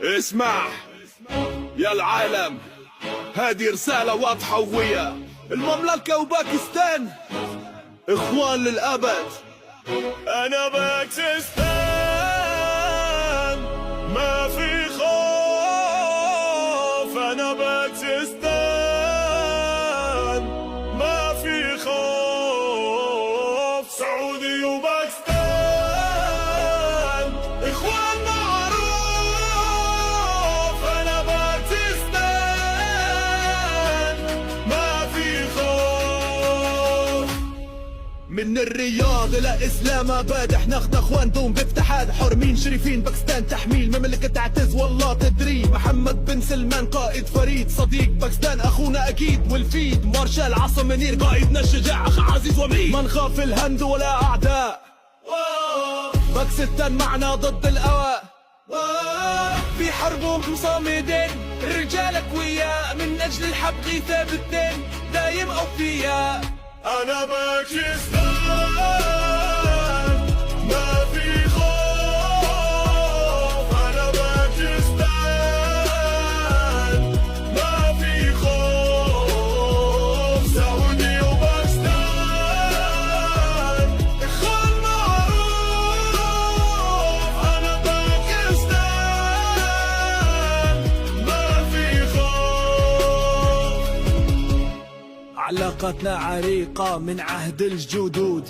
اسمع يا العالم، هذه رسالة واضحة وقوية. المملكة وباكستان اخوان للأبد. أنا باكستان ما في خوف، أنا باكستان ما في خوف. سعودي وباكستان إخوان معروف، أنا باكستان ما في خوف. من الرياض الى اسلام اباد احنا اخد اخوان دوم بافتحاد، حرمين شريفين باكستان تحميل مملكة تعتز والله تدري. محمد بن سلمان قائد فريد، صديق باكستان اخونا اكيد والفيد. مارشال عاصم منير قائدنا الشجاع، اخ عزيز ومين. ما نخاف الهند ولا اعداء، باكستان معنا ضد الاواء. في حربهم صامدين، الرجال اقوياء، من اجل الحق ثابتين دايم اوفياء. أنا باكستان ما في خوف، أنا باكستان ما في خوف. سعودي وباكستان إخوان معروف، أنا باكستان ما في خوف. علاقتنا عريقة من عهد الجدود،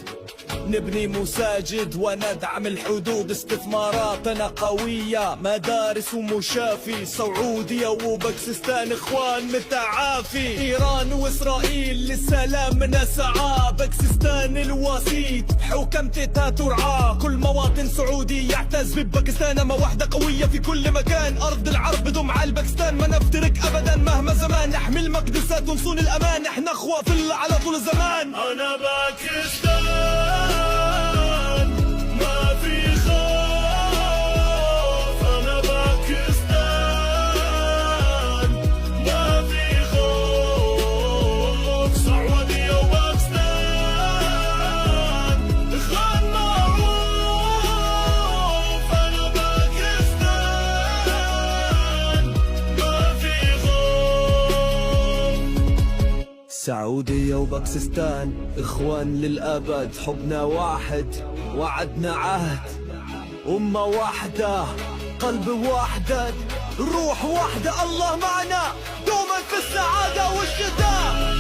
نبني مساجد وندعم الحدود. استثماراتنا قوية، مدارس ومشافي. سعودية وباكستان اخوان متعافي. ايران واسرائيل للسلام نسعى، باكستان الوسيط حكمتها ترعى. كل مواطن سعودي يعتز بباكستان، اما وحدة قوية في كل مكان. ارض العرب بدم على الباكستان، ما نفترق ابدا مهما زمان. نحمي المقدسات ونصون الامان، احنا اخوة في الله على طول الزمان. أنا باكستان ما في خوف، أنا باكستان ما في خوف. سعودية وباكستان إخوان معروف، أنا باكستان ما في خوف. سعودية وباكستان اخوان للابد، حبنا واحد وعدنا عهد. أمة واحدة قلب واحد روح واحدة، الله معنا دوما في السعادة والشدة.